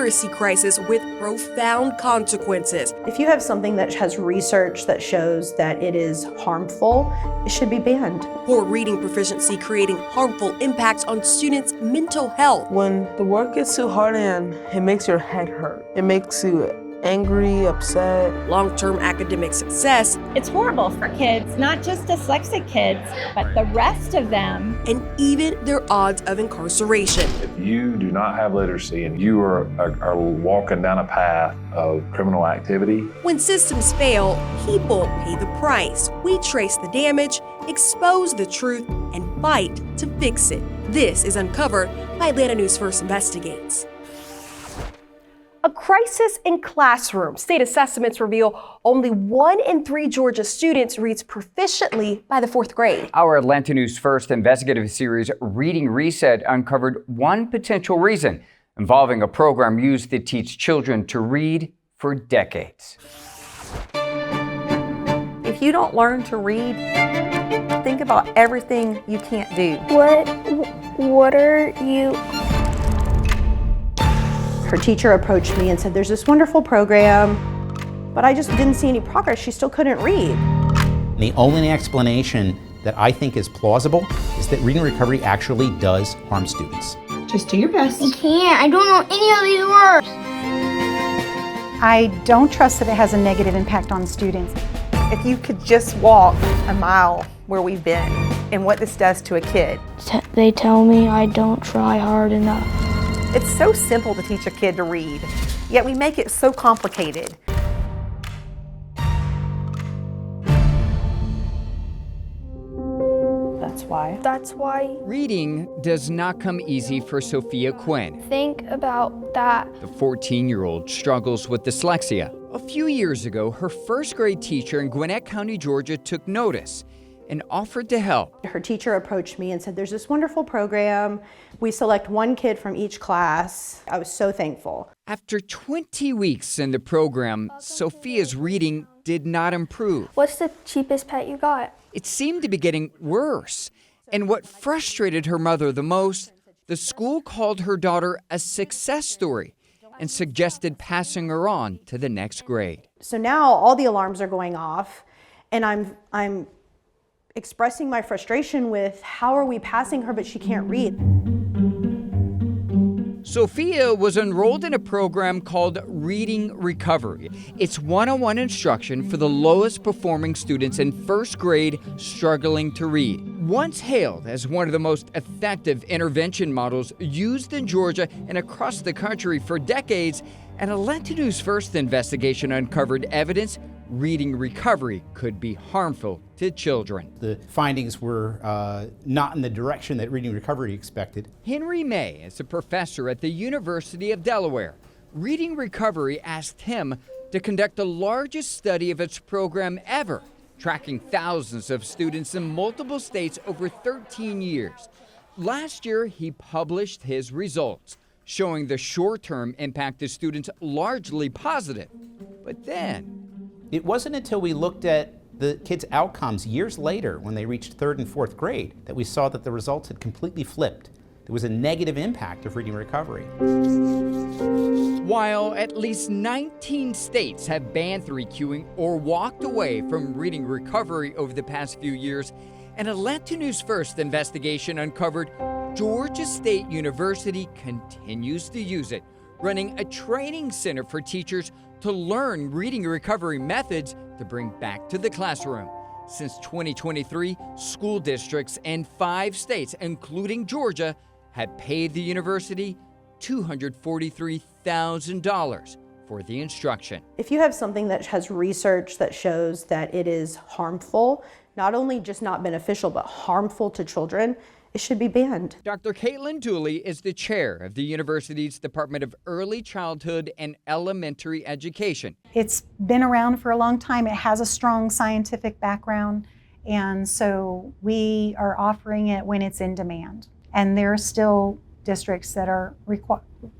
literacy crisis with profound consequences. If you have something that has research that shows that it is harmful, it should be banned. Poor reading proficiency creating harmful impacts on students' mental health. When the work gets too hard and it makes your head hurt, it makes you angry, upset. Long-term academic success. It's horrible for kids, not just dyslexic kids, but the rest of them. And even their odds of incarceration. If you do not have literacy and you are walking down a path of criminal activity. When systems fail, people pay the price. We trace the damage, expose the truth, and fight to fix it. This is Uncovered by Atlanta News First Investigates. A crisis in classrooms. State assessments reveal only 1 in 3 Georgia students reads proficiently by the 4th grade. Our Atlanta News First investigative series, Reading Reset, uncovered one potential reason involving a program used to teach children to read for decades. If you don't learn to read, think about everything you can't do. What are you? Her teacher approached me and said, there's this wonderful program, but I just didn't see any progress. She still couldn't read. The only explanation that I think is plausible is that reading recovery actually does harm students. Just do your best. I can't. I don't know any of these words. I don't trust that it has a negative impact on students. If you could just walk a mile where we've been and what this does to a kid. They tell me I don't try hard enough. It's so simple to teach a kid to read, yet we make it so complicated. That's why. Reading does not come easy for Sophia Quinn. Think about that. The 14-year-old struggles with dyslexia. A few years ago, her 1st grade teacher in Gwinnett County, Georgia, took notice and offered to help. Her teacher approached me and said, there's this wonderful program. We select 1 kid from each class. I was so thankful. After 20 weeks in the program, Sophia's reading did not improve. What's the cheapest pet you got? It seemed to be getting worse. And what frustrated her mother the most, the school called her daughter a success story and suggested passing her on to the next grade. So now all the alarms are going off, and I'm expressing my frustration with how are we passing her but she can't read. Sophia was enrolled in a program called Reading Recovery. It's one-on-one instruction for the lowest performing students in 1st grade struggling to read. Once hailed as one of the most effective intervention models used in Georgia and across the country for decades, an Atlanta News First investigation uncovered evidence reading recovery could be harmful to children. The findings were not in the direction that reading recovery expected. Henry May is a professor at the University of Delaware. Reading Recovery asked him to conduct the largest study of its program ever, tracking thousands of students in multiple states over 13 years. Last year, he published his results, showing the short-term impact to students largely positive. But then, it wasn't until we looked at the kids' outcomes years later when they reached 3rd and 4th grade that we saw that the results had completely flipped. There was a negative impact of reading recovery. While at least 19 states have banned 3Qing or walked away from reading recovery over the past few years, an Atlanta News First investigation uncovered Georgia State University continues to use it, running a training center for teachers to learn reading recovery methods to bring back to the classroom. Since 2023, school districts in 5 states, including Georgia, have paid the university $243,000 for the instruction. If you have something that has research that shows that it is harmful, not only just not beneficial, but harmful to children, it should be banned. Dr. Caitlin Dooley is the chair of the university's Department of Early Childhood and Elementary Education. It's been around for a long time. It has a strong scientific background, and so we are offering it when it's in demand. And there are still districts that are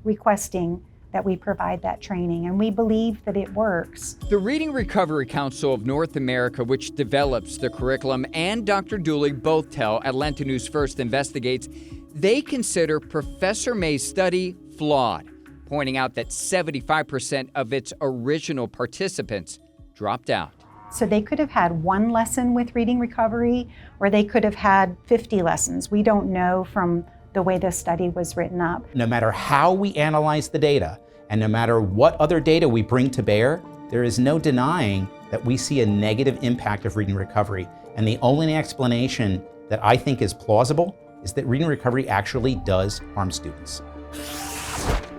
requesting that we provide that training, and we believe that it works. The Reading Recovery Council of North America, which develops the curriculum, and Dr. Dooley both tell Atlanta News First Investigates they consider Professor May's study flawed. pointing out that 75% of its original participants dropped out. So they could have had one lesson with reading recovery, or they could have had 50 lessons. We don't know from the way the study was written up. No matter how we analyze the data, and no matter what other data we bring to bear, there is no denying that we see a negative impact of reading recovery. And the only explanation that I think is plausible is that reading recovery actually does harm students.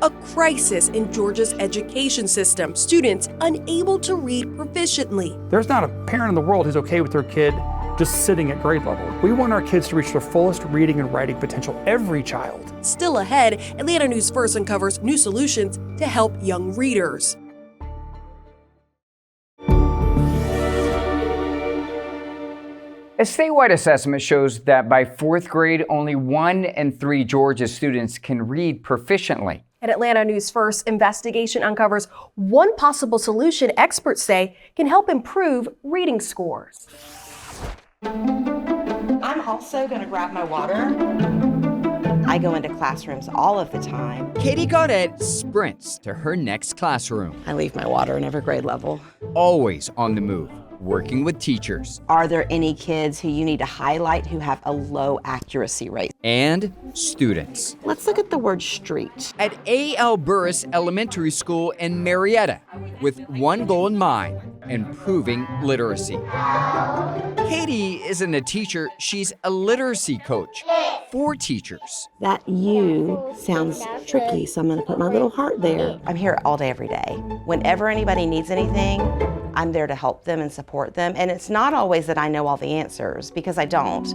A crisis in Georgia's education system. Students unable to read proficiently. There's not a parent in the world who's okay with their kid just sitting at grade level. We want our kids to reach their fullest reading and writing potential, every child. Still ahead, Atlanta News First uncovers new solutions to help young readers. A statewide assessment shows that by fourth grade, only 1 in 3 Georgia students can read proficiently. An Atlanta News First investigation uncovers one possible solution experts say can help improve reading scores. I'm also going to grab my water. I go into classrooms all of the time. Katie Gaudet sprints to her next classroom. I leave my water in every grade level. Always on the move, working with teachers. Are there any kids who you need to highlight who have a low accuracy rate? And students. Let's look at the word street. At A.L. Burris Elementary School in Marietta, with one goal in mind, improving literacy. Katie isn't a teacher, she's a literacy coach for teachers. That U sounds tricky, so I'm going to put my little heart there. I'm here all day, every day. Whenever anybody needs anything, I'm there to help them and support them. And it's not always that I know all the answers, because I don't.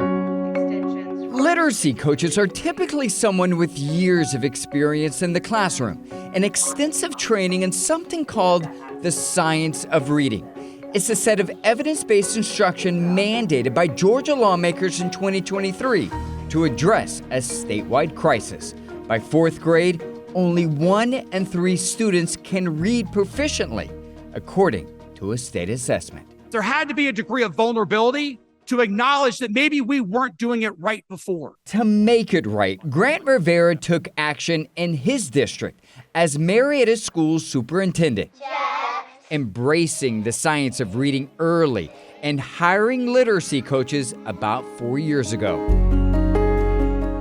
Literacy coaches are typically someone with years of experience in the classroom and extensive training in something called the science of reading. It's a set of evidence-based instruction mandated by Georgia lawmakers in 2023 to address a statewide crisis. By fourth grade, only 1 in 3 students can read proficiently, according to a state assessment. There had to be a degree of vulnerability to acknowledge that maybe we weren't doing it right before. To make it right, Grant Rivera took action in his district as Marietta School's superintendent. Embracing the science of reading early and hiring literacy coaches about 4 years ago.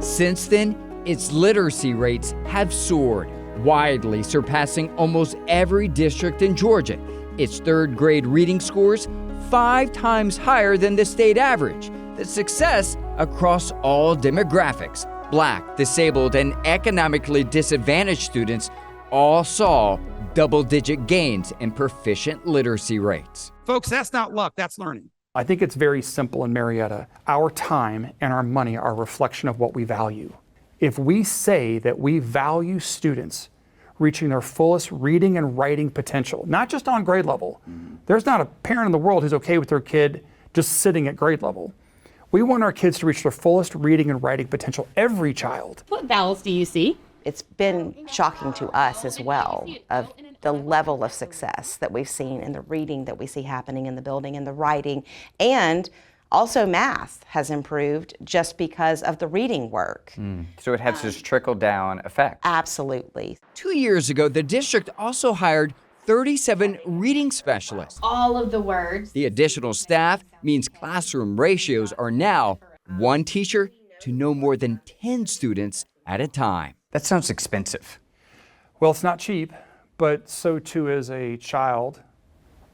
Since then, its literacy rates have soared, widely surpassing almost every district in Georgia. Its third grade reading scores 5 times higher than the state average. The success across all demographics, Black, disabled, and economically disadvantaged students all saw double-digit gains in proficient literacy rates. Folks, that's not luck, that's learning. I think it's very simple in Marietta. Our time and our money are a reflection of what we value. If we say that we value students reaching their fullest reading and writing potential, not just on grade level. There's not a parent in the world who's okay with their kid just sitting at grade level. We want our kids to reach their fullest reading and writing potential, every child. What vowels do you see? It's been shocking to us as well of the level of success that we've seen in the reading that we see happening in the building and the writing, and also math has improved just because of the reading work. So it has this trickle-down effect. Absolutely. 2 years ago, the district also hired 37 reading specialists. All of the words. The additional staff means classroom ratios are now 1 teacher to no more than 10 students at a time. That sounds expensive. Well, it's not cheap, but so too is a child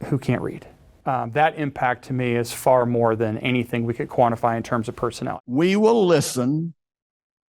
who can't read. That impact to me is far more than anything we could quantify in terms of personnel. We will listen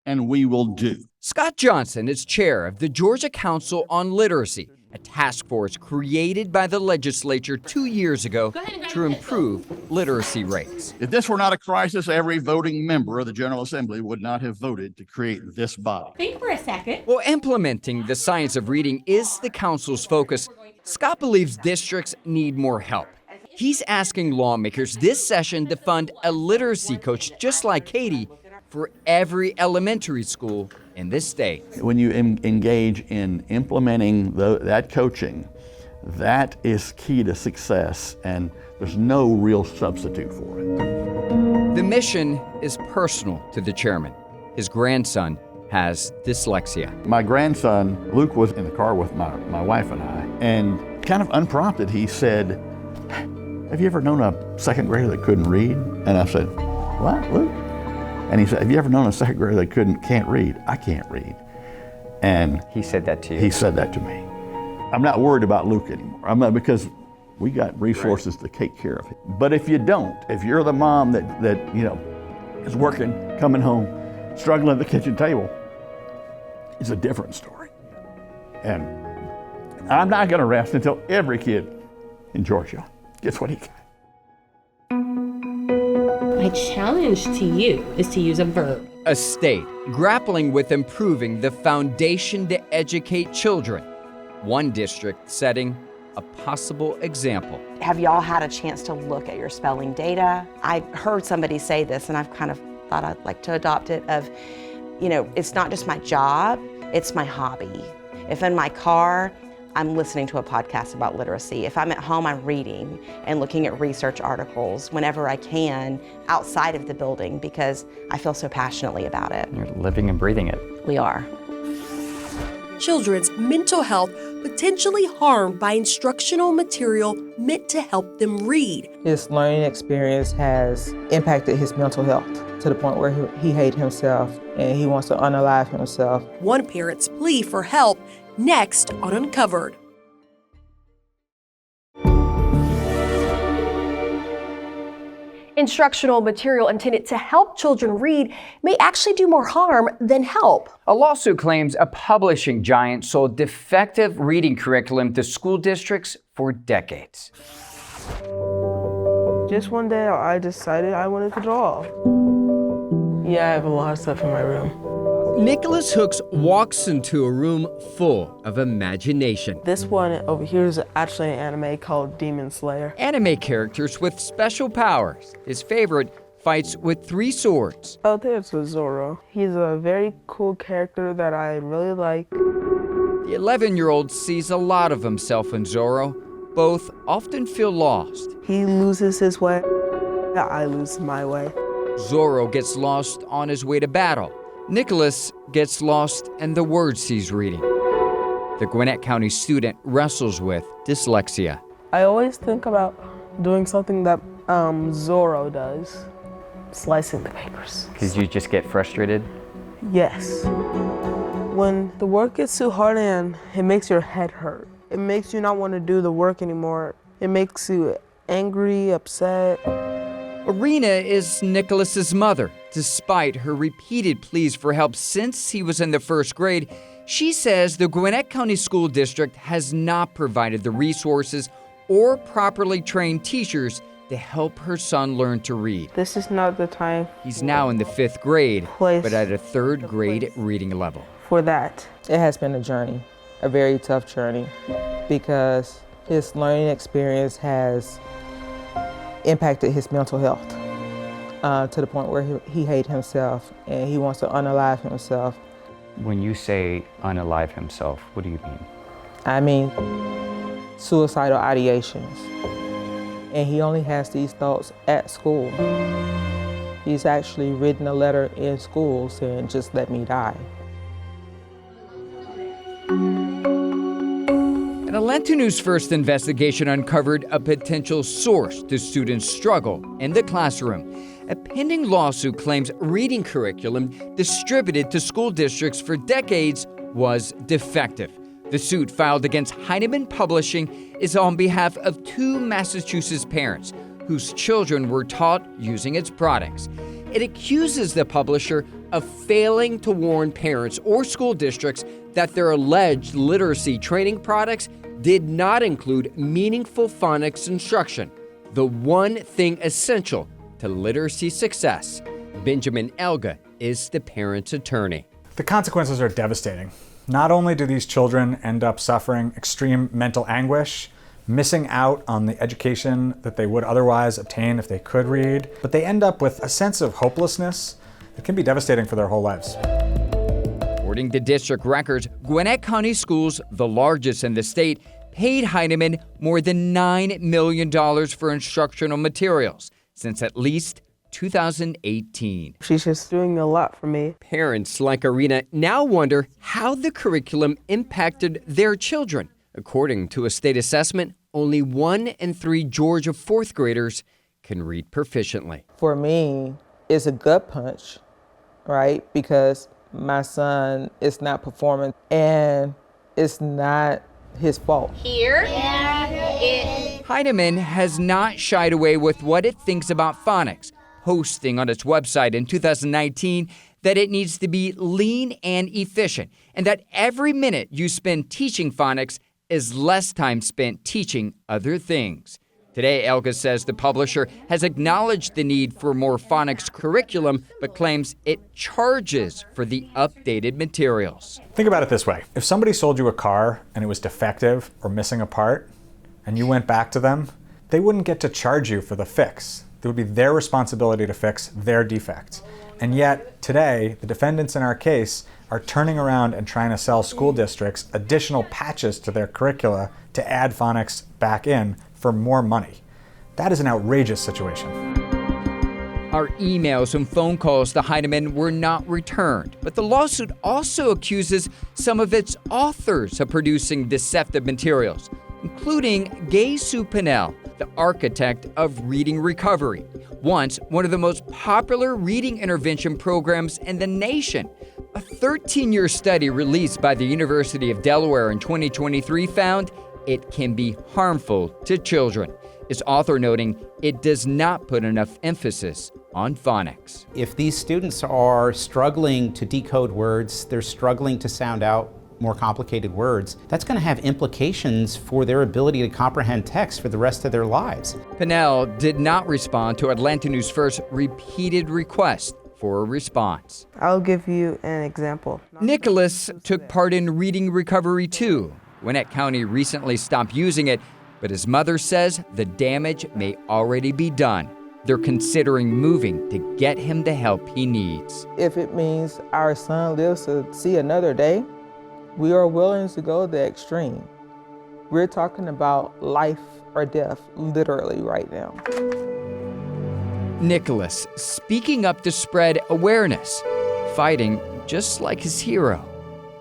and we will do. Scott Johnson is chair of the Georgia Council on Literacy, a task force created by the legislature 2 years ago to improve literacy rates. If this were not a crisis, every voting member of the General Assembly would not have voted to create this body. Think for a second. Well, implementing the science of reading is the council's focus. Scott believes districts need more help. He's asking lawmakers this session to fund a literacy coach just like Katie for every elementary school in this state. When you engage in implementing that coaching, that is key to success, and there's no real substitute for it. The mission is personal to the chairman. His grandson has dyslexia. My grandson, Luke, was in the car with my wife and I, and kind of unprompted, he said, "Have you ever known a second grader that couldn't read?" And I said, "What, Luke?" And he said, "Have you ever known a second grader that can't read?" "I can't read." And he said that to you? He said that to me. I'm not worried about Luke anymore. Because we got resources to take care of it. But if you don't, if you're the mom that you know is working, coming home, struggling at the kitchen table, it's a different story. And I'm not going to rest until every kid in Georgia gets what he can. My challenge to you is to use a verb. A state grappling with improving the foundation to educate children. One district setting a possible example. Have y'all had a chance to look at your spelling data? I heard somebody say this, and I've kind of thought I'd like to adopt it of, you know, it's not just my job, it's my hobby. If in my car, I'm listening to a podcast about literacy. If I'm at home, I'm reading and looking at research articles whenever I can outside of the building because I feel so passionately about it. You're living and breathing it. We are. Children's mental health potentially harmed by instructional material meant to help them read. His learning experience has impacted his mental health to the point where he hates himself and he wants to unalive himself. One parent's plea for help next on Uncovered. Instructional material intended to help children read may actually do more harm than help. A lawsuit claims a publishing giant sold defective reading curriculum to school districts for decades. Just one day I decided I wanted to draw. Yeah, I have a lot of stuff in my room. Nicholas Hooks walks into a room full of imagination. This one over here is actually an anime called Demon Slayer. Anime characters with special powers. His favorite fights with 3 swords. Oh, there's Zoro. He's a very cool character that I really like. The 11-year-old sees a lot of himself in Zoro. Both often feel lost. He loses his way, I lose my way. Zoro gets lost on his way to battle. Nicholas gets lost in the words he's reading. The Gwinnett County student wrestles with dyslexia. I always think about doing something that Zoro does, slicing the papers. Because you just get frustrated? Yes. When the work gets too hard and it makes your head hurt, it makes you not want to do the work anymore. It makes you angry, upset. Irina is Nicholas's mother. Despite her repeated pleas for help since he was in the 1st grade, she says the Gwinnett County School District has not provided the resources or properly trained teachers to help her son learn to read. This is not the time. He's now in the 5th grade, but at a 3rd grade reading level. For that. It has been a journey, a very tough journey, because his learning experience has impacted his mental health to the point where he hates himself and he wants to unalive himself. When you say unalive himself, what do you mean? I mean suicidal ideations. And he only has these thoughts at school. He's actually written a letter in school saying, "Just let me die." An Atlanta News First investigation uncovered a potential source to students' struggle in the classroom. A pending lawsuit claims reading curriculum distributed to school districts for decades was defective. The suit filed against Heinemann Publishing is on behalf of 2 Massachusetts parents whose children were taught using its products. It accuses the publisher of failing to warn parents or school districts that their alleged literacy training products did not include meaningful phonics instruction, the one thing essential to literacy success. Benjamin Elga is the parent's attorney. The consequences are devastating. Not only do these children end up suffering extreme mental anguish, missing out on the education that they would otherwise obtain if they could read, but they end up with a sense of hopelessness that can be devastating for their whole lives. According to district records, Gwinnett County Schools, the largest in the state, paid Heinemann more than $9 million for instructional materials since at least 2018. She's just doing a lot for me. Parents like Arena now wonder how the curriculum impacted their children. According to a state assessment, only 1 in 3 Georgia 4th graders can read proficiently. For me, it's a gut punch, right? Because my son is not performing and it's not his fault. Here. Heinemann has not shied away with what it thinks about phonics, posting on its website in 2019 that it needs to be lean and efficient, and that every minute you spend teaching phonics is less time spent teaching other things. Today, Elga says the publisher has acknowledged the need for more phonics curriculum, but claims it charges for the updated materials. Think about it this way. If somebody sold you a car and it was defective or missing a part, and you went back to them, they wouldn't get to charge you for the fix. It would be their responsibility to fix their defect. And yet, today, the defendants in our case are turning around and trying to sell school districts additional patches to their curricula to add phonics back in for more money. That is an outrageous situation. Our emails and phone calls to Heinemann were not returned, but the lawsuit also accuses some of its authors of producing deceptive materials, including Gay-Sue Pinnell, the architect of Reading Recovery, once one of the most popular reading intervention programs in the nation. A 13-year study released by the University of Delaware in 2023 found it can be harmful to children. Its author noting it does not put enough emphasis on phonics. If these students are struggling to decode words, they're struggling to sound out more complicated words, that's going to have implications for their ability to comprehend text for the rest of their lives. Pinnell did not respond to Atlanta News First's repeated request for a response. I'll give you an example. Nicholas took part in Reading Recovery too. Gwinnett County recently stopped using it, but his mother says the damage may already be done. They're considering moving to get him the help he needs. If it means our son lives to see another day, we are willing to go the extreme. We're talking about life or death, literally right now. Nicholas speaking up to spread awareness, fighting just like his hero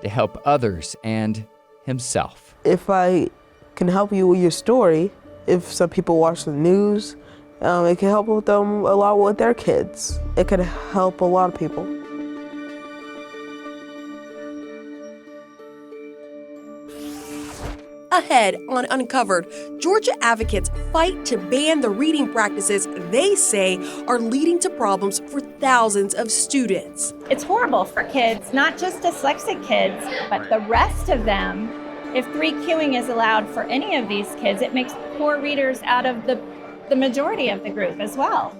to help others and himself. If I can help you with your story, if some people watch the news, it can help with them a lot with their kids. It can help a lot of people. Ahead on Uncovered, Georgia advocates fight to ban the reading practices they say are leading to problems for thousands of students. It's horrible for kids, not just dyslexic kids, but the rest of them. If 3Qing is allowed for any of these kids, it makes poor readers out of the majority of the group as well.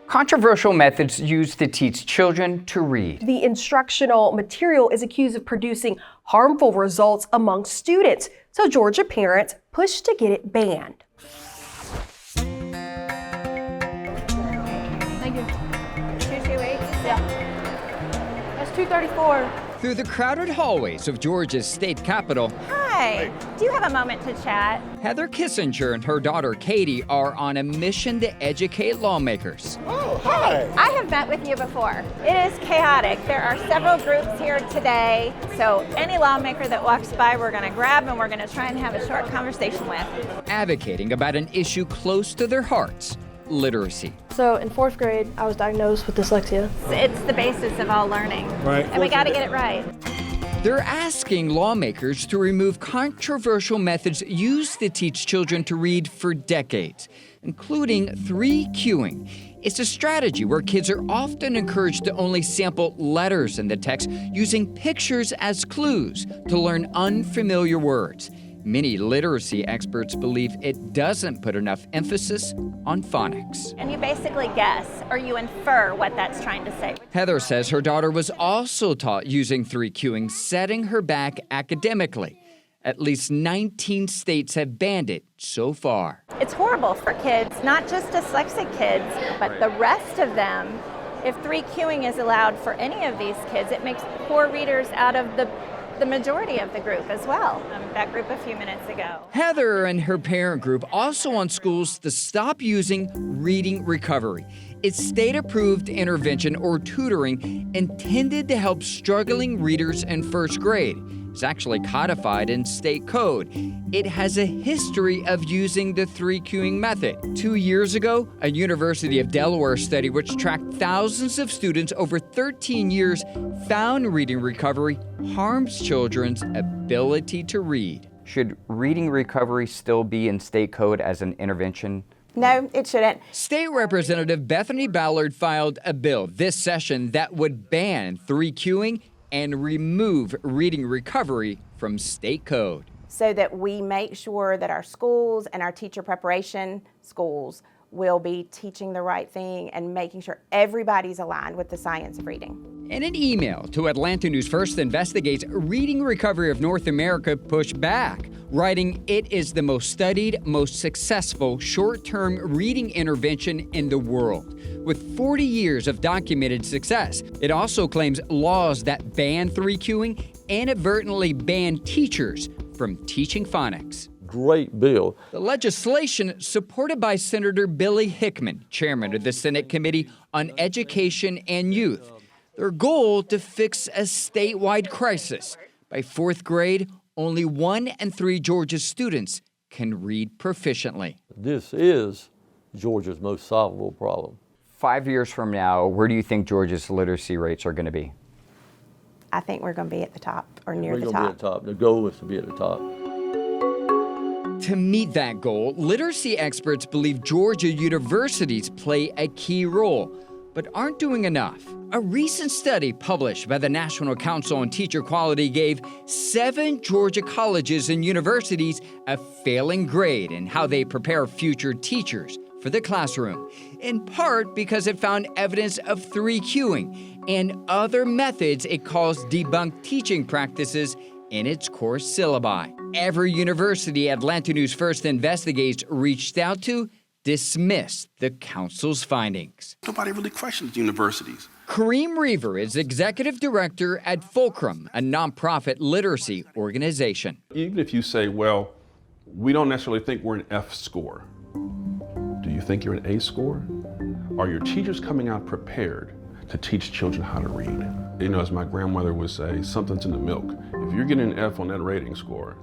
Controversial methods used to teach children to read. The instructional material is accused of producing harmful results among students, so Georgia parents pushed to get it banned. Thank you. 228? Yeah. That's 234. Through the crowded hallways of Georgia's state capitol, Hi, do you have a moment to chat? Heather Kissinger and her daughter Katie are on a mission to educate lawmakers. Oh, hi. I have met with you before. It is chaotic. There are several groups here today, so any lawmaker that walks by, we're going to grab and we're going to try and have a short conversation with. Advocating about an issue close to their hearts, literacy. So in 4th grade, I was diagnosed with dyslexia. It's the basis of all learning. Right. And we got to get it right. They're asking lawmakers to remove controversial methods used to teach children to read for decades, including 3Qing. It's a strategy where kids are often encouraged to only sample letters in the text using pictures as clues to learn unfamiliar words. Many literacy experts believe it doesn't put enough emphasis on phonics. And you basically guess or you infer what that's trying to say. Heather says her daughter was also taught using 3Qing, setting her back academically. At least 19 states have banned it so far. It's horrible for kids, not just dyslexic kids, but the rest of them. If 3Qing is allowed for any of these kids, it makes poor readers out of the the majority of the group as well, that group a few minutes ago. Heather and her parent group also want schools to stop using reading recovery. It's state-approved intervention or tutoring intended to help struggling readers in first grade. It's actually codified in state code. It has a history of using the 3 cueing method. 2 years ago, a University of Delaware study which tracked thousands of students over 13 years found reading recovery harms children's ability to read. Should reading recovery still be in state code as an intervention? No, it shouldn't. State Representative Bethany Ballard filed a bill this session that would ban 3 cueing and remove reading recovery from state code. So that we make sure that our schools and our teacher preparation schools will be teaching the right thing and making sure everybody's aligned with the science of reading. In an email to Atlanta News First Investigates, Reading Recovery of North America pushed back, writing, "It is the most studied, most successful short-term reading intervention in the world, with 40 years of documented success." It also claims laws that ban 3 cueing inadvertently ban teachers from teaching phonics. Great bill. The legislation, supported by Senator Billy Hickman, chairman of the Senate Committee on Education and Youth. Their goal to fix a statewide crisis. By 4th grade, only 1 in 3 Georgia students can read proficiently. This is Georgia's most solvable problem. 5 years from now, where do you think Georgia's literacy rates are going to be? I think we're going to be at the top or near the We're top. going to be at the top. The goal is to be at the top. To meet that goal, literacy experts believe Georgia universities play a key role, but aren't doing enough. A recent study published by the National Council on Teacher Quality gave 7 Georgia colleges and universities a failing grade in how they prepare future teachers for the classroom, in part because it found evidence of 3 cueing and other methods it calls debunked teaching practices in its course syllabi. Every university Atlanta News First Investigates reached out to dismissed the council's findings. Nobody really questions universities. Kareem Reaver is executive director at Fulcrum, a nonprofit literacy organization. Even if you say, well, we don't necessarily think we're an F score, do you think you're an A score? Are your teachers coming out prepared to teach children how to read? You know, as my grandmother would say, something's in the milk. If you're getting an F on that rating score,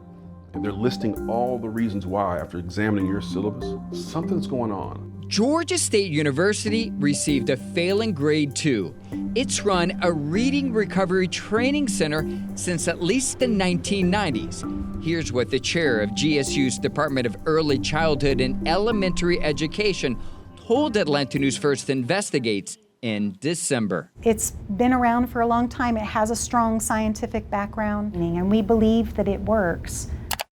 and they're listing all the reasons why after examining your syllabus, something's going on. Georgia State University received a failing grade 2. It's run a reading recovery training center since at least the 1990s. Here's what the chair of GSU's Department of Early Childhood and Elementary Education told Atlanta News First Investigates in December. It's been around for a long time. It has a strong scientific background, and we believe that it works.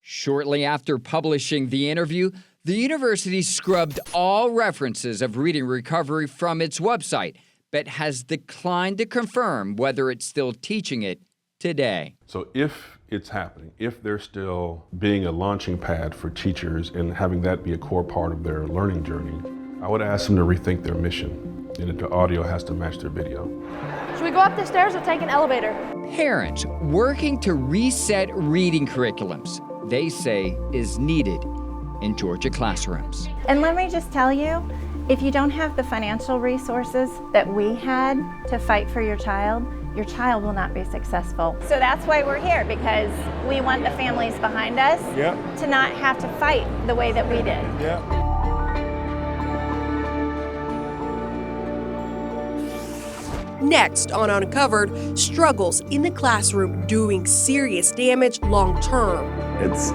Shortly after publishing the interview, the university scrubbed all references of reading recovery from its website, but has declined to confirm whether it's still teaching it today. So if it's happening, if they're still being a launching pad for teachers and having that be a core part of their learning journey, I would ask them to rethink their mission, and that the audio has to match their video. Should we go up the stairs or take an elevator? Parents working to reset reading curriculums, they say is needed in Georgia classrooms. And let me just tell you, if you don't have the financial resources that we had to fight for your child will not be successful. So that's why we're here, because we want the families behind us to not have to fight the way that we did. Next on Uncovered, struggles in the classroom doing serious damage long term. It's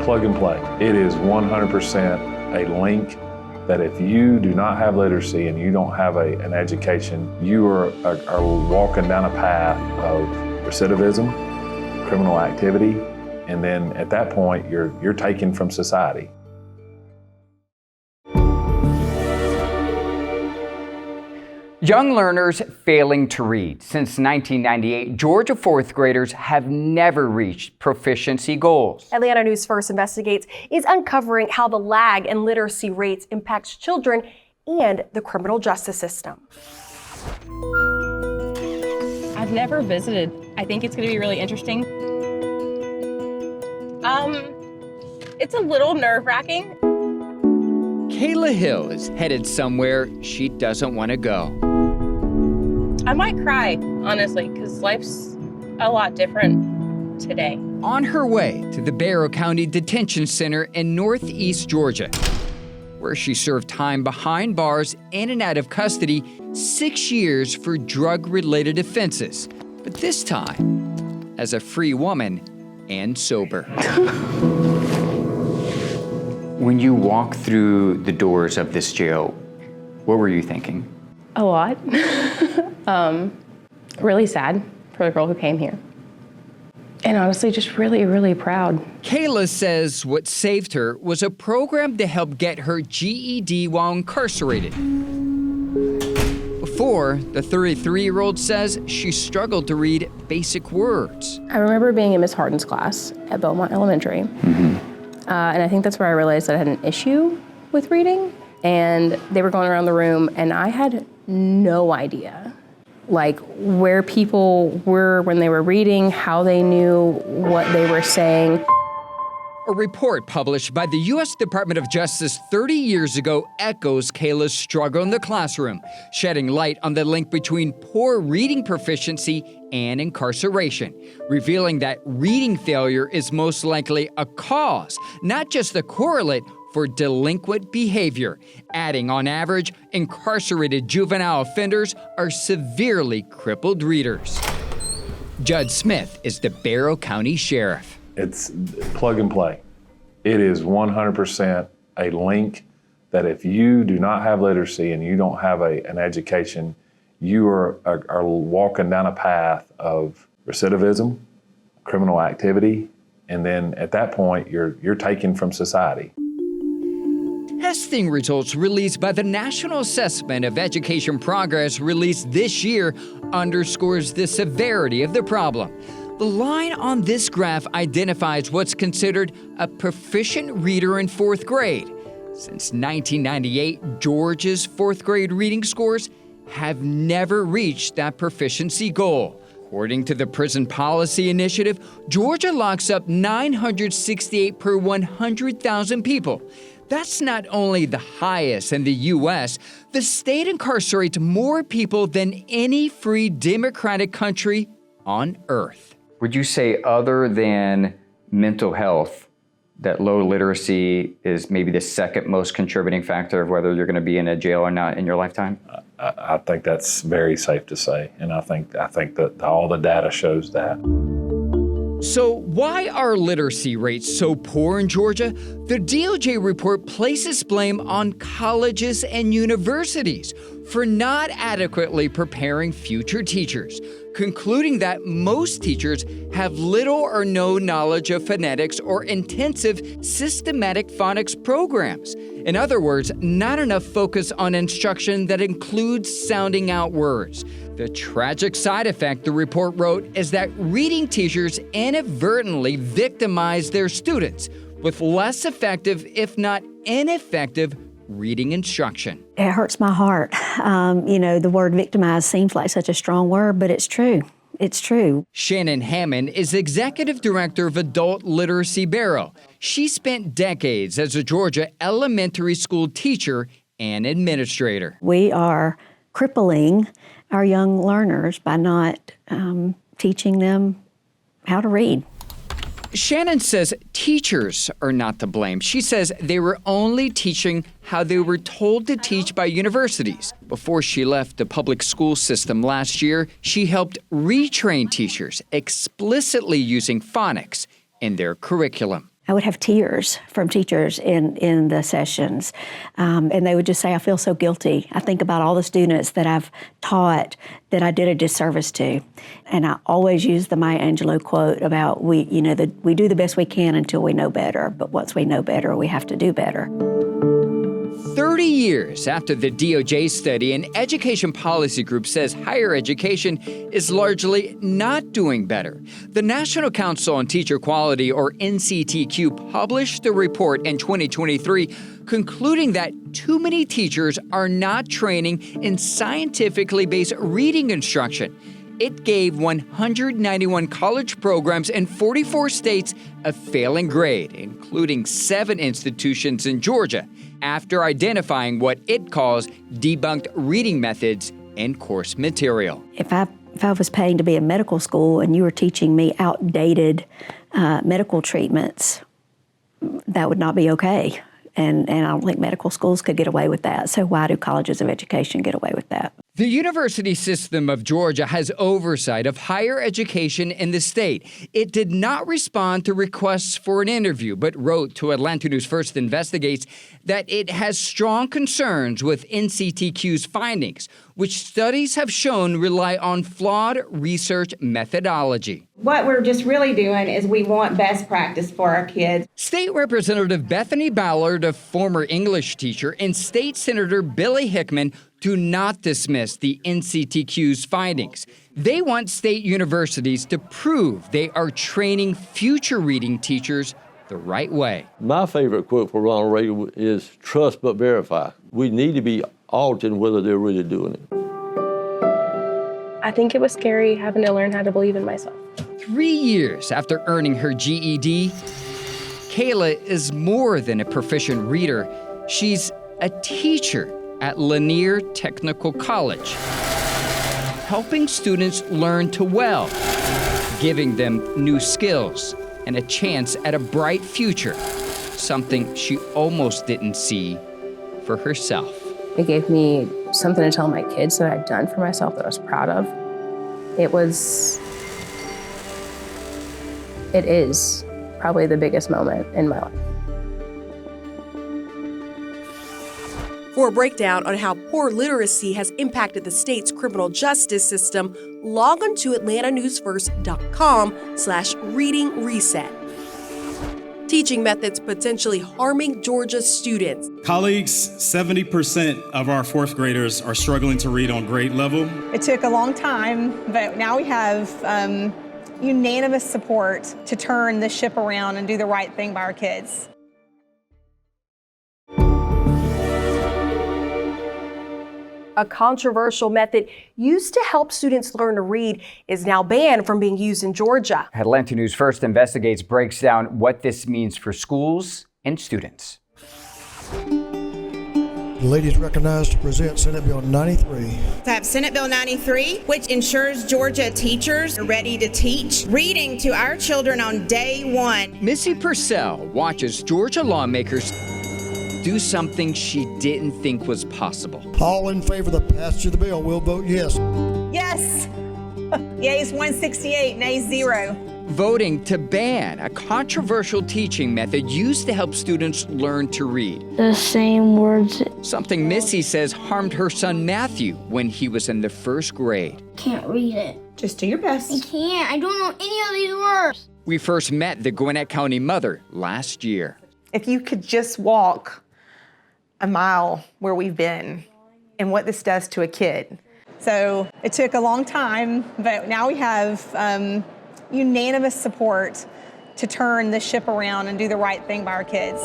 plug and play. It is 100% a link that if you do not have literacy and you don't have an education, you are walking down a path of recidivism, criminal activity, and then at that point, you're taken from society. Young learners failing to read. Since 1998, Georgia 4th graders have never reached proficiency goals. Atlanta News First Investigates is uncovering how the lag in literacy rates impacts children and the criminal justice system. I've never visited. I think it's going to be really interesting. It's a little nerve-wracking. Kayla Hill is headed somewhere she doesn't want to go. I might cry, honestly, because life's a lot different today. On her way to the Barrow County Detention Center in Northeast Georgia, where she served time behind bars in and out of custody, 6 years for drug-related offenses, but this time as a free woman and sober. When you walk through the doors of this jail, what were you thinking? A lot. Really sad for the girl who came here. And honestly, just really, really proud. Kayla says what saved her was a program to help get her GED while incarcerated. Before, the 33-year-old says she struggled to read basic words. I remember being in Miss Harden's class at Belmont Elementary. And I think that's where I realized that I had an issue with reading. And they were going around the room, and I had no idea, like, where people were when they were reading, how they knew what they were saying. A report published by the U.S. Department of Justice 30 years ago echoes Kayla's struggle in the classroom, shedding light on the link between poor reading proficiency and incarceration, revealing that reading failure is most likely a cause, not just a correlate for delinquent behavior, adding on average, incarcerated juvenile offenders are severely crippled readers. Judd Smith is the Barrow County Sheriff. It's plug and play. It is 100% a link that if you do not have literacy and you don't have an education, you are walking down a path of recidivism, criminal activity, and then at that point, you're taken from society. Testing results released by the National Assessment of Education Progress released this year underscores the severity of the problem. The line on this graph identifies what's considered a proficient reader in fourth grade. Since 1998, Georgia's fourth grade reading scores have never reached that proficiency goal. According to the Prison Policy Initiative, Georgia locks up 968 per 100,000 people. That's not only the highest in the U.S., the state incarcerates more people than any free democratic country on earth. Would you say, other than mental health, that low literacy is maybe the second most contributing factor of whether you're going to be in a jail or not in your lifetime? I think that's very safe to say, and I think that all the data shows that. So why are literacy rates so poor in Georgia? The DOJ report places blame on colleges and universities for not adequately preparing future teachers, concluding that most teachers have little or no knowledge of phonetics or intensive systematic phonics programs. In other words, not enough focus on instruction that includes sounding out words. The tragic side effect, the report wrote, is that reading teachers inadvertently victimize their students with less effective, if not ineffective, reading instruction. It hurts my heart. The word victimize seems like such a strong word, but it's true. It's true. Shannon Hammond is Executive Director of Adult Literacy Barrow. She spent decades as a Georgia elementary school teacher and administrator. We are crippling our young learners by not teaching them how to read. Shannon says teachers are not to blame. She says they were only teaching how they were told to teach by universities. Before she left the public school system last year, she helped retrain teachers explicitly using phonics in their curriculum. I would have tears from teachers in the sessions, and they would just say, I feel so guilty. I think about all the students that I've taught that I did a disservice to. And I always use the Maya Angelou quote about we do the best we can until we know better, but once we know better, we have to do better. 30 years after the DOJ study, an education policy group says higher education is largely not doing better. The National Council on Teacher Quality, or NCTQ, published a report in 2023 concluding that too many teachers are not training in scientifically based reading instruction. it gave 191 college programs in 44 states a failing grade, including 7 institutions in Georgia, after identifying what it calls debunked reading methods in course material. If I was paying to be in medical school and you were teaching me outdated medical treatments, that would not be okay. And I don't think medical schools could get away with that. So why do colleges of education get away with that? The University System of Georgia has oversight of higher education in the state. It did not respond to requests for an interview, but wrote to Atlanta News First Investigates that it has strong concerns with NCTQ's findings, which studies have shown rely on flawed research methodology. What we're just really doing is we want best practice for our kids. State Representative Bethany Ballard, a former English teacher, and State Senator Billy Hickman do not dismiss the NCTQ's findings. They want state universities to prove they are training future reading teachers the right way. My favorite quote for Ronald Reagan is, "Trust but verify." We need to be auditing whether they're really doing it. I think it was scary having to learn how to believe in myself. 3 years after earning her GED, Kayla is more than a proficient reader. She's a teacher at Lanier Technical College, helping students learn to weld, giving them new skills and a chance at a bright future, something she almost didn't see for herself. It gave me something to tell my kids that I'd done for myself that I was proud of. It is probably the biggest moment in my life. For a breakdown on how poor literacy has impacted the state's criminal justice system, log on to atlantanewsfirst.com/reading reset. Teaching methods potentially harming Georgia's students. Colleagues, 70% of our fourth graders are struggling to read on grade level. It took a long time, but now we have unanimous support to turn the ship around and do the right thing by our kids. A controversial method used to help students learn to read is now banned from being used in Georgia. Atlanta News First Investigates breaks down what this means for schools and students. The ladies recognized to present Senate Bill 93. To have Senate Bill 93, which ensures Georgia teachers are ready to teach reading to our children on day one. Missy Purcell watches Georgia lawmakers do something she didn't think was possible. All in favor of the passage of the bill will vote yes. Yes! Yeas 168, nays 0. Voting to ban a controversial teaching method used to help students learn to read. The same words. Something Missy says harmed her son Matthew when he was in the first grade. Can't read it. Just do your best. I can't. I don't know any of these words. We first met the Gwinnett County mother last year. If you could just walk a mile where we've been and what this does to a kid. So it took a long time, but now we have unanimous support to turn the ship around and do the right thing by our kids.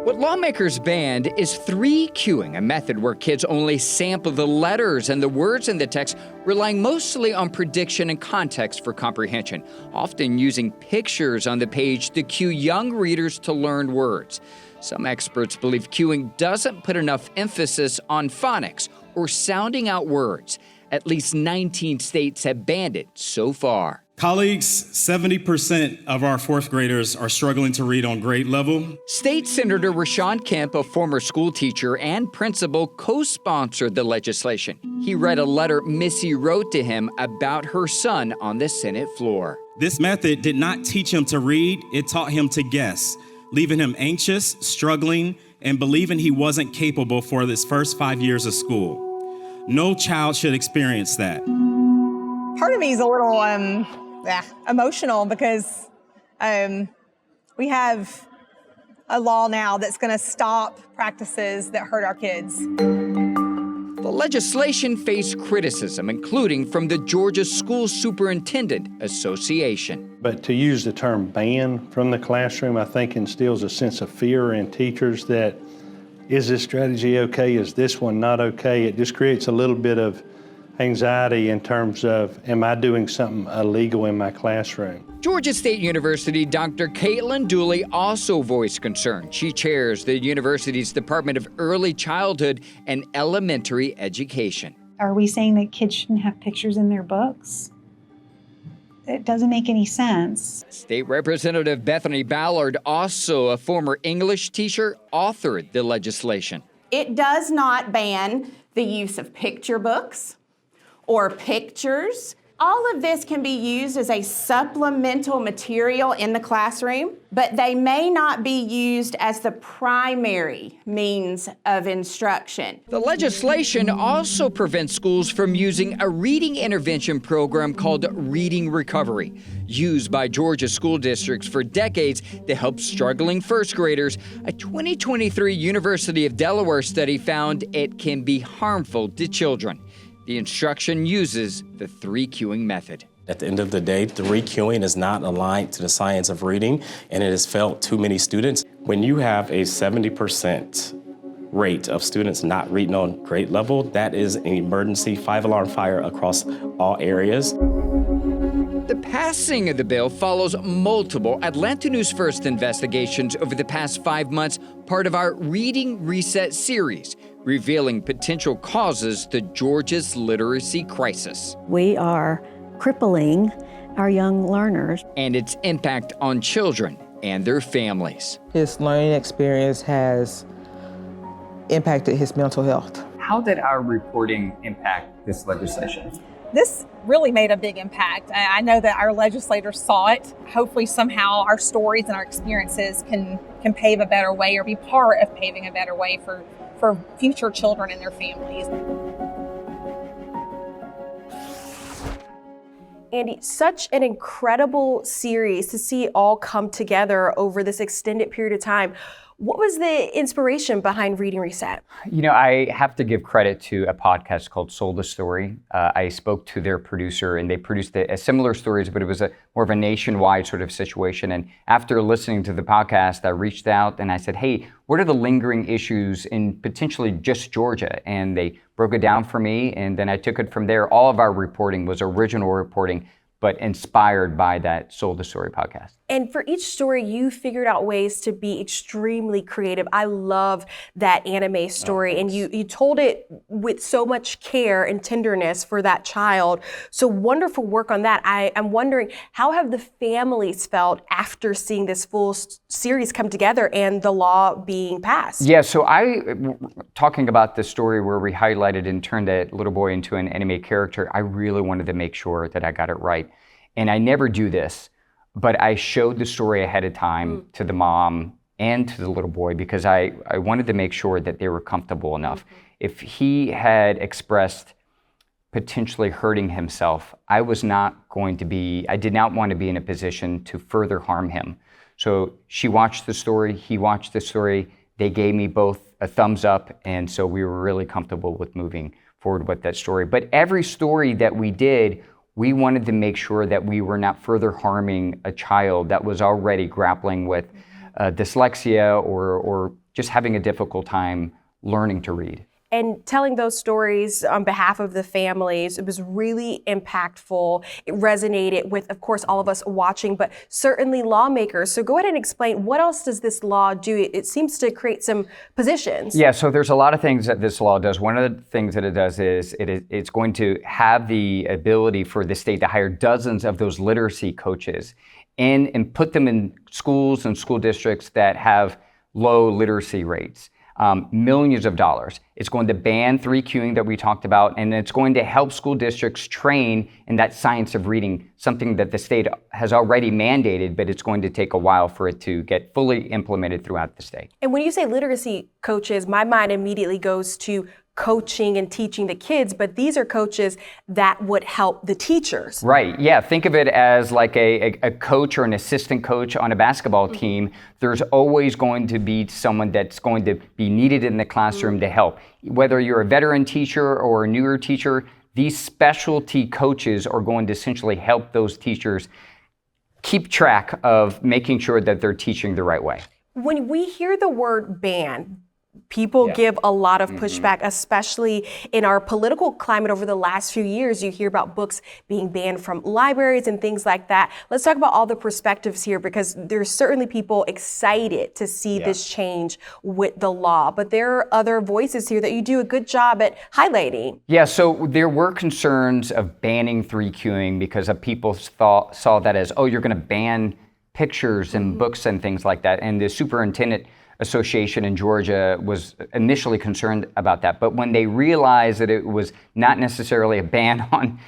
What lawmakers banned is 3Qing, a method where kids only sample the letters and the words in the text, relying mostly on prediction and context for comprehension, often using pictures on the page to cue young readers to learn words. Some experts believe cueing doesn't put enough emphasis on phonics or sounding out words. At least 19 states have banned it so far. Colleagues, 70% of our fourth graders are struggling to read on grade level. State Senator Rashawn Kemp, a former school teacher and principal, co-sponsored the legislation. He read a letter Missy wrote to him about her son on the Senate floor. This method did not teach him to read, it taught him to guess, leaving him anxious, struggling, and believing he wasn't capable for his first 5 years of school. No child should experience that. Part of me is a little emotional because we have a law now that's going to stop practices that hurt our kids. The legislation faced criticism, including from the Georgia School Superintendent Association. But to use the term ban from the classroom, I think instills a sense of fear in teachers that, is this strategy okay? Is this one not okay? It just creates a little bit of anxiety in terms of, am I doing something illegal in my classroom? Georgia State University Dr. Caitlin Dooley also voiced concern. She chairs the university's Department of Early Childhood and Elementary Education. Are we saying that kids shouldn't have pictures in their books? It doesn't make any sense. State Representative Bethany Ballard, also a former English teacher, authored the legislation. It does not ban the use of picture books or pictures. All of this can be used as a supplemental material in the classroom, but they may not be used as the primary means of instruction. The legislation also prevents schools from using a reading intervention program called Reading Recovery, used by Georgia school districts for decades to help struggling first graders. A 2023 University of Delaware study found it can be harmful to children. The instruction uses the 3-cueing method. At the end of the day, 3-cueing is not aligned to the science of reading, and it has failed too many students. When you have a 70% rate of students not reading on grade level, that is an emergency 5-alarm fire across all areas. The passing of the bill follows multiple Atlanta News First investigations over the past 5 months, part of our Reading Reset series, revealing potential causes to Georgia's literacy crisis. We are crippling our young learners. And its impact on children and their families. His learning experience has impacted his mental health. How did our reporting impact this legislation? This really made a big impact. I know that our legislators saw it. Hopefully somehow our stories and our experiences can pave a better way or be part of paving a better way for future children and their families. Andy, such an incredible series to see it all come together over this extended period of time. What was the inspiration behind Reading Reset? You know, I have to give credit to a podcast called Sold the Story. I spoke to their producer, and they produced a similar stories, but it was more of a nationwide sort of situation. And after listening to the podcast, I reached out and I said, hey, what are the lingering issues in potentially just Georgia? And they broke it down for me, and then I took it from there. All of our reporting was original reporting, but inspired by that Sold the Story podcast. And for each story, you figured out ways to be extremely creative. I love that anime story, and you told it with so much care and tenderness for that child. So wonderful work on that. I'm wondering, how have the families felt after seeing this full series come together and the law being passed? Yeah, so talking about the story where we highlighted and turned that little boy into an anime character, I really wanted to make sure that I got it right. And I never do this, but I showed the story ahead of time to the mom and to the little boy because I wanted to make sure that they were comfortable enough. If he had expressed potentially hurting himself, I did not want to be in a position to further harm him. So she watched the story, he watched the story, they gave me both a thumbs up, and so we were really comfortable with moving forward with that story. But every story that we did, we wanted to make sure that we were not further harming a child that was already grappling with dyslexia or just having a difficult time learning to read. And telling those stories on behalf of the families, it was really impactful. It resonated with, of course, all of us watching, but certainly lawmakers. So go ahead and explain, what else does this law do? It seems to create some positions. Yeah, so there's a lot of things that this law does. One of the things that it does is it's going to have the ability for the state to hire dozens of those literacy coaches and put them in schools and school districts that have low literacy rates. Millions of dollars. It's going to ban 3-cueing that we talked about, and it's going to help school districts train in that science of reading, something that the state has already mandated, but it's going to take a while for it to get fully implemented throughout the state. And when you say literacy coaches, my mind immediately goes to coaching and teaching the kids, but these are coaches that would help the teachers. Right, yeah, think of it as like a coach or an assistant coach on a basketball team. There's always going to be someone that's going to be needed in the classroom to help. Whether you're a veteran teacher or a newer teacher, these specialty coaches are going to essentially help those teachers keep track of making sure that they're teaching the right way. When we hear the word ban, People give a lot of pushback, especially in our political climate over the last few years. You hear about books being banned from libraries and things like that. Let's talk about all the perspectives here, because there's certainly people excited to see this change with the law. But there are other voices here that you do a good job at highlighting. Yeah, so there were concerns of banning 3Qing because people saw that as, oh, you're going to ban pictures and books and things like that. And the superintendent association in Georgia was initially concerned about that, but when they realized that it was not necessarily a ban on,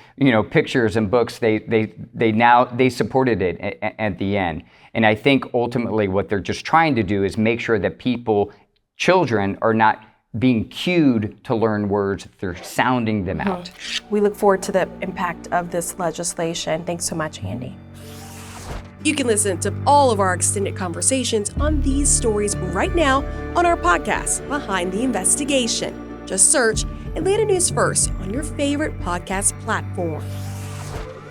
pictures and books, they supported it at the end. And I think ultimately what they're just trying to do is make sure that children are not being cued to learn words, they're sounding them out. We look forward to the impact of this legislation. Thanks so much, Andy. You can listen to all of our extended conversations on these stories right now on our podcast, Behind the Investigation. Just search Atlanta News First on your favorite podcast platform.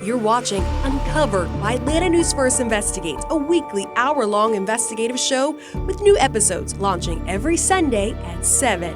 You're watching Uncovered by Atlanta News First Investigates, a weekly hour-long investigative show with new episodes launching every Sunday at 7.